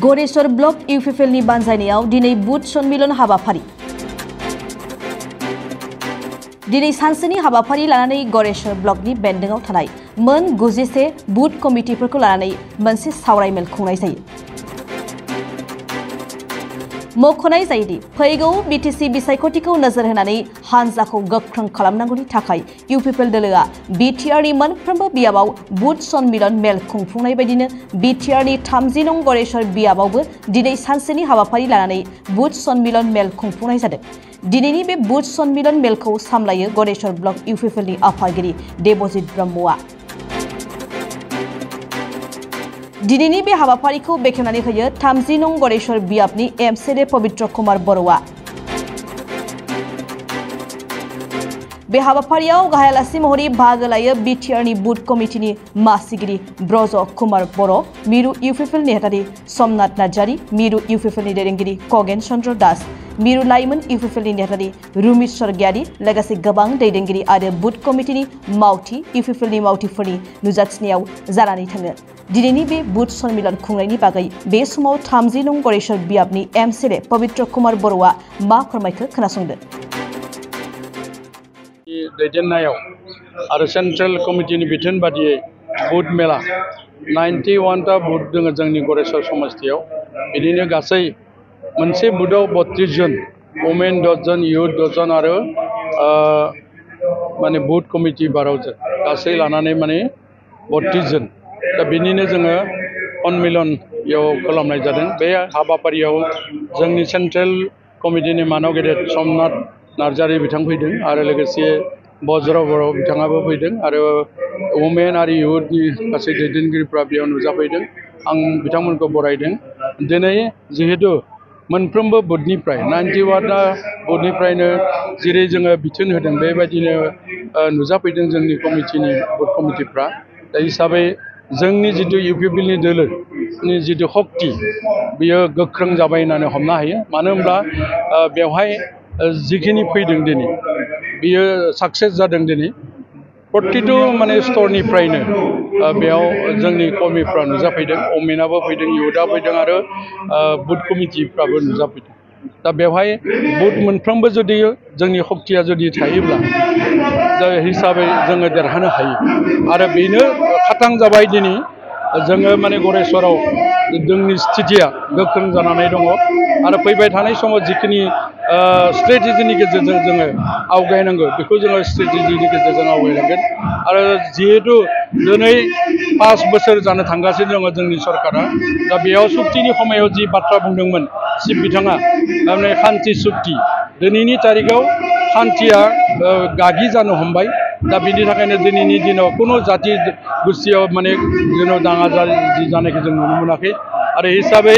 Gareswar block इउपिपिएलनि बानजायनायाव दिनै बुथ सन्मिलन हाबाफारि दिनै सानसेनि हाबाफारि लानानै गरेश्वर ब्लकनि बेन्दोंआव थानाय मोन 91 बुथ कमिटिफोरखौ लानानै मोनसे सावरायमेल खुंनाय जायो। मख'नाय जायोदि फैगौ बिटिसि बिसायख'थिखौ नोजोर होनानै हानजाखौ गोख्रों खालामनांगौनि थाखाय इउपिपिएल दोलोआ बिटिआरनि मोनफ्रोमबो बियाबाव बुथ सन्मिलन मेल खुंफुंनाय बायदिनो बिटिआरनि 30 नं गरेश्वर बियाबावबो दिनै सानसेनि हाबाफारि लानानै बुथ सन्मिलन मेल खुंफुंनाय जादों। दिनैनि बे बुथ सन्मिलन मेलखौ सामलायो गरेश्वर ब्लक इउपिपिएलनि आफादगिरि देबजित ब्रह्मआ। दिनैनि बे हाबाफारिखौ बेखेवनानै होयो 30 नं गरेश्वर बियाबनि एमसिएलए पवित्र कुमार बर'आ। बे हाबाफारियाव गाहाय आलासि महरै बाहागो लायो बिटिआरनि बुथ कमिटिनि मासिगिरि ब्रज कुमार बर', मिरु इउपिपिएल नेहाथारि समनाथ नार्जारी, मिरु इउपिपिएलनि दैदेनगिरि खगेन चन्द्र दास, मिरु लाइमोन इउपिपिएलनि नेहाथारि रुमित सरगियारि, लोगोसे गोबां दैदेनगिरि आरो बुथ कमिटिनि मावथि इउपिपिएलनि मावथिफोरनि नुजाथिनायाव जानानै थाङो। दिनैनि बे बुथ सन्मिलन खुंनायनि बागै बे समाव 30 नं गरेश्वर बियाबनि एमसिएलए पवित्र कुमार बर'आ मा फोरमायखो खोनासंदो। दैदेननायाव आरो सेन्ट्रेल कमिटिनि बिथोन बादियै बुथ मेला 91 टा बुथ दङ जोंनि गरेश्वर समस्तियाव। बिदिनो गासै मोनसे बुथआव 32 जन वमेन 10 जन इयुथ 10 जन आरो माने बुथ कमिटि 12 जन गासै लानानै माने 32 जन। दा बिनिनो जोङो सन्मिलनयाव खालामनाय जादों। बे हाबाफारियाव जोंनि सेन्ट्रेल कमिटिनि मानव गेदेर समनाथ नार्जारी बिथां फैदों आरो लोगोसे बज्र बर' बिथाङाबो फैदों आरो वमेन आरो इयुथनि गासै दैदेनगिरिफ्रा बेयाव नुजाफैदों। आं बिथांमोनखौ बरायदों। दिनै जिहेतु मोनफ्रोमबो बुथनिफ्राय 91टा बुथनिफ्रायनो जेरै जोङो बिथोन होदों बेबायदिनो नुजाफैदों जोंनि कमिटिनि बुथ कमिटिफ्रा। दा हिसाबै जोंनि जितु इउपिपिएलनि दोलोनि जितु शक्ति बियो गोख्रों जाबाय होननानै हमनो हायो। मानो होनब्ला बेवहाय जिखिनि फैदों दिनै बियो साक्सेस जादों। दिनै प्रतिटु माने स्तरनिफ्रायनो बेयाव जोंनि कर्मिफ्रा नुजाफैदों, वमेनाबो फैदों, इयुथआ फैदों आरो बुथ कमिटिफ्राबो नुजाफैदों। दा बेवहाय बुथ मोनफ्रोमबो जुदि जोंनि शक्तिया जुदि थायोब्ला दा हिसाबै जोङो देरहानो हायो आरो बेनो खाथां जाबाय। दिनै जोङो माने गरेश्वराव जोंनि स्थितिया गोख्रों जानानै दङ आरो फैबाय थानाय समाव जिखिनि स्ट्रेटेजिनि गेजेरजों जोङो आवगायनांगौ बेखौ जोङो स्ट्रेटेजिनि गेजेरजों आवगायलांगोन। आरो जिहेतु दिनै 5 बोसोर जानो थांगासिनो दङ जोंनि सरकारा, दा बेयाव सुक्तिनि समायाव जि बाथ्रा बुंदोंमोन चिफ बिथाङा माने शान्ति सुक्ति, दिनैनि तारिखाव शान्तिया गागि जानो हमबाय। दा बिनि थाखायनो दिनैनि दिनाव खुनु जाति गोष्ठियाव माने जेन' दाङा जानायखौ जों नुनो मोनाखै। आरो हिसाबै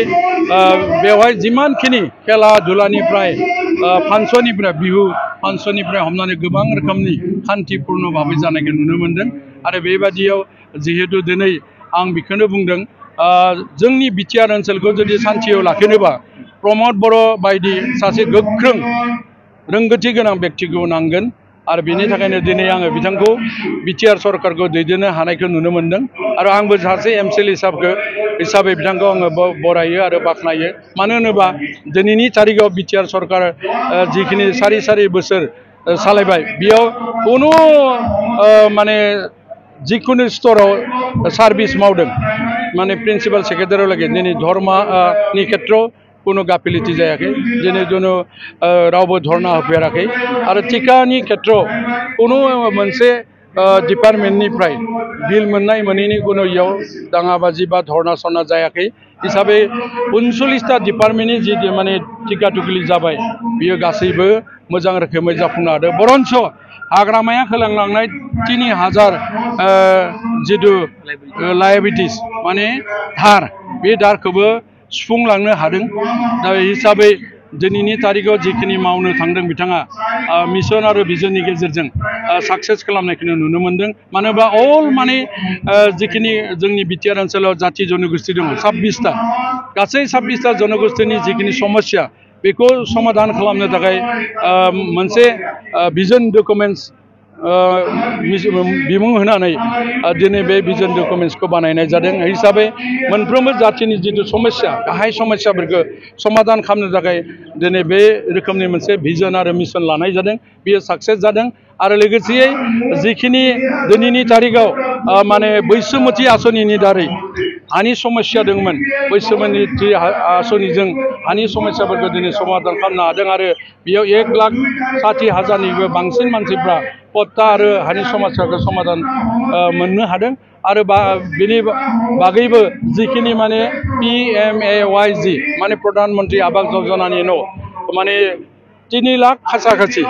बेवहाय जिमानखिनि खेला धुलानिफ्राय फांसननिफ्राय बिहु फांसननिफ्राय हमनानै गोबां रोखोमनि शान्तिपूर्ण भाबै जानायखौ नुनो मोनदों। आरो बेबादियाव जिहेतु दिनै आं बेखौनो बुंदों जोंनि बिटिआर ओनसोलखौ जुदि शान्तियाव लाखिनोबा प्रमद बर' बायदि सासे गोख्रों रोंगौथि गोनां व्यक्तिखौ नांगोन। आरो बेनि थाखायनो दिनै आङो बिथांखौ बिटिआर सरकारखौ दैदेननो हानायखौ नुनो मोनदों। आरो आंबो सासे एमसिएलए हिसाबै बिथांखौ आङो बरायो आरो बाख्नायो। मानो होनोबा दिनैनि तारिखाव बिटिआर सरकार जिखिनि सारि बोसोर सालायबाय बेयाव खुनु माने जिखुनु स्तराव सार्भिस मावदों माने प्रिन्सिपाल सेक्रेटारियाव दिनै धर्मनि खेत्रआव कुनु गाफिलति जायाखै। दिनै कुनु रावबो धरना होफेराखै आरो टिकानि खेत्रआव कुनु मोनसे डिपार्टमेन्टनिफ्राय बिल मोननाय मोनैनि कुनु इयाव दाङाबाजि बा धरना सरना जायाखै। हिसाबै 39टा डिपार्टमेन्टनि जि माने टिका टुकिलि जाबाय बियो गासैबो मोजां रोखोमै जाफुंनो हादों। बरन्स हाग्रामाया होलांलांनाय 3000 जितु लायबिलिटिस माने धार बे धारखौबो सुफुंलांनो हादों। दा हिसाबै दिनैनि तारिखाव जिखिनि मावनो थांदों बिथाङा मिशन आरो भिजननि गेजेरजों साक्सेस खालामनायखौ नुनो मोनदों मानो होनबा अल माने जिखिनि जोंनि बिटिआर ओनसोलाव जाति जनगोष्ठी दङ 26टा गासै 26टा जनगोष्ठीनि जिखिनि समस्या बेखौ समाधान खालामनो थाखाय मोनसे भिजन डकुमेन्ट्स बिमुं होनानै दिनै बे भिजन डकुमेन्ट्सखौ बानायनाय जादों हिसाबै मोनफ्रोमबो जातिनि जिथु समस्या गाहाय समस्याफोरखौ समाधान खालामनो थाखाय दिनै बे रोखोमनि मोनसे भिजन आरो मिशन लानाय जादों बेयो साक्सेस जादों आरो लोगोसेयै जिखिनि दिनैनि तारिखाव माने बैसोमुथि आसनिनि दारै हानि समस्या दंमोन बैसोमुथि आसनिजों हानि समस्याफोरखौ दिनै समाधान खालामनो हादों आरो बेयाव 1,60,000निबो बांसिन मानसिफ्रा पट्टा आरो हानि समस्याखौ समाधान मोननो हादों आरो बेनि बागैबो जिखिनि माने PMAYG माने प्रधान मन्त्रि आवास योजनानि न' माने 3 लाख खाथि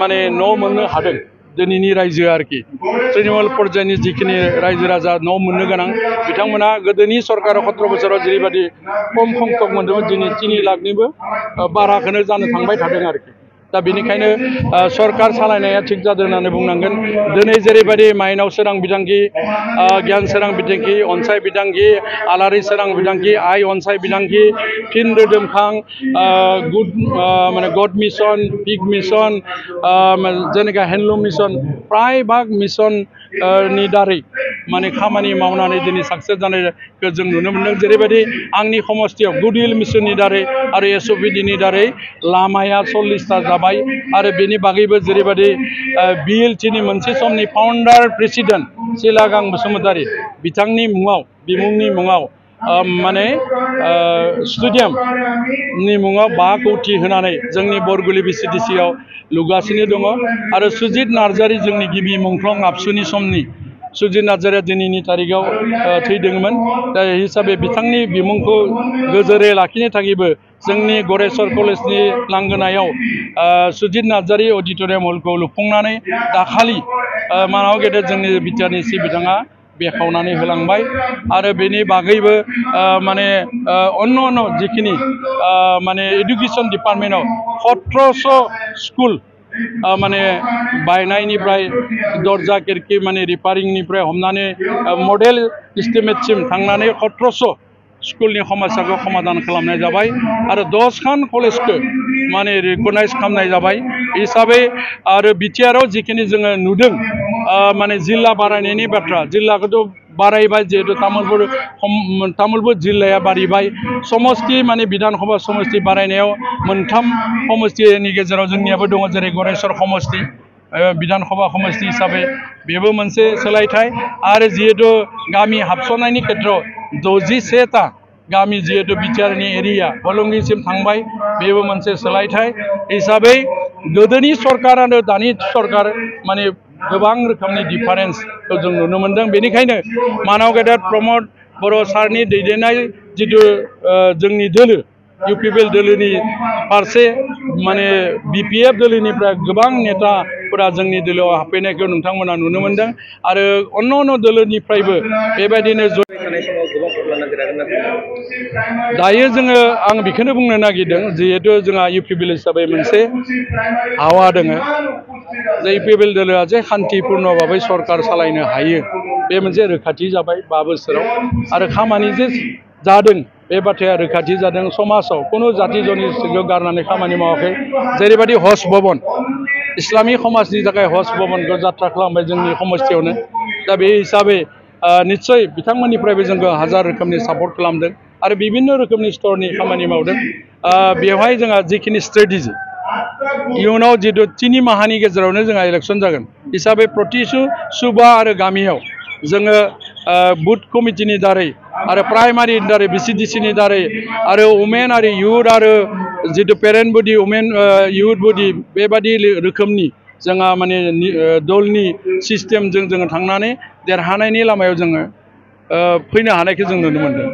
माने न' मोननो हादों दिनैनि रायजोआ आरोखि तृणमूल पर्यायनि जिखिनि रायजो राजा न' मोननो गोनां बिथांमोना गोदोनि सरकारा 17 बोसोराव जेरैबायदि खम संख्यक मोन्दोंमोन दिनै 3 लाखनिबो बाराखौनो जानो थांबाय थादों आरोखि दा बेनिखायनो सरकार सालायनाया थिग जादों होननानै बुंनांगोन दिनै जेरैबायदि माइनाव सोरां बिथांखि गियान सोरां बिथांखि अनसाय बिथांखि आलारि सोरां बिथांखि आइ अनसाय बिथांखि फिन रोदोमखां गुड माने गड मिशन पिग मिशन जेनेका हेन्डलुम मिशन प्राय भाग मिशन नि दारै माने खामानि मावनानै दिनै साक्सेस जानायखौ जों नुनो मोन्दों जेरैबायदि आंनि समस्थियाव गुडविल मिशननि दारै आरो SOPDनि दारै लामाया 40टा जाबाय आरो बेनि बागैबो जेरैबायदि BLTनि मोनसे समनि फाउन्डार प्रेसिडेन्ट सिलागां बसुमतारी बिथांनि मुङाव बिमुंनि मुङाव माने स्टेडियामनि मुङाव 5 कोटि होनानै जोंनि बरगुलि BCDCआव लुगासिनो दङ आरो सुजित नार्जारी जोंनि गिबि मुंख्लं आबसुनि समनि सुजित नार्जारीया दिनैनि तारिखाव थैदोंमोन दा हिसाबै बिथांनि बिमुंखौ गोजोरै लाखिनो थाखायबो जोंनि गरेस्वर कलेजनि लांगोनायाव सुजित नार्जारी अडिटोरियाम हलखौ लुफुंनानै दाखालि मानाव गेदेर जोंनि बिटिआरनि सि बिथाङा बेखावनानै होलांबाय आरो बेनि बागैबो माने अन्य जिखिनि माने एडुकेशन डिपार्टमेन्टआव 1700 स्कुल माने बायनायनिफ्राय दरजा खिरखि माने रिपारिंनिफ्राय हमनानै मडेल इस्टिमेटसिम थांनानै 1700 स्कुलनि समस्याखौ समाधान खालामनाय जाबाय आरो 10 खान कलेजखौ माने रिकगनाइज खालामनाय जाबाय हिसाबै आरो बिटिआरआव जिखिनि जोङो नुदों माने जिल्ला बारायनायनि बाथ्रा जिल्लाखौथ' बारायबाय जिहेतु तामुलपुर जिल्लाया बारायबाय समस्ति माने बिधानसभा समस्ति बारायनायाव 3 समस्तिनि गेजेराव जोंनियाबो दङ जेरै गरेस्वर समस्ति बिधानसभा समस्ति हिसाबै बेबो मोनसे सोलायथाय आरो जिहेतु गामि हाबसननायनि खेत्रआव 61टा गामि जिहेतु बिटिआरनि एरिया हलंगिसिम थांबाय बेबो मोनसे सोलायथाय हिसाबै गोदोनि सरकार आरो दानि सरकार माने गोबां रोखोमनि डिफारेन्सखौ जों नुनो मोनदों बेनिखायनो मानाव गेदेर प्रमद बर' सारनि दैदेननाय जिथु जोंनि दोलो UPPL दोलोनि फारसे माने BPF दोलोनिफ्राय गोबां नेताफोरा जोंनि दोलोआव हाबफैनायखौ नोंथांमोना नुनो मोनदों आरो अन्य दोलोनिफ्रायबो बेबायदिनो दायो जोङो आं बेखौनो बुंनो नागिरदों जिहेतु जोंहा UPPL हिसाबै मोनसे हावा दङ जे UPPL दोलोआ जे शान्तिपूर्ण भाबै सरकार सालायनो हायो बे मोनसे रोखाथि जाबाय 5 बोसोराव आरो खामानि जे जादों बे बाथ्राया रोखाथि जादों समाजाव खुनु जाति जनजातिखौ गारनानै खामानि मावाखै जेरैबायदि हज भवन इस्लामी समाजनि थाखाय हज भवनखौ जात्रा खालामबाय जोंनि समस्थियावनो दा बे हिसाबै निश्चय बिथांमोननिफ्रायबो जोंखौ हाजार रोखोमनि सापर्ट खालामदों आरो बिभिन्न रोखोमनि स्तरनि खामानि मावदों बेवहाय जोंहा जिखिनि स्ट्रेटेजि इयुनाव जितु 3 माहानि गेजेरावनो जोंहा इलेक्सन जागोन हिसाबै प्रतिसु सुबा आरो गामियाव जोङो बुथ कमिटिनि दारै आरो प्राइमारिनि दारै BCDCनि दारै आरो वुमेन आरो युथ आरो जितु पेरेन्ट बडि वुमेन युथ बडि बेबादि रोखोमनि जोंहा माने दलनि सिस्टेमजों जोङो थांनानै देरहानायनि लामायाव जोङो फैनो हानायखौ जों नुनो मोनदों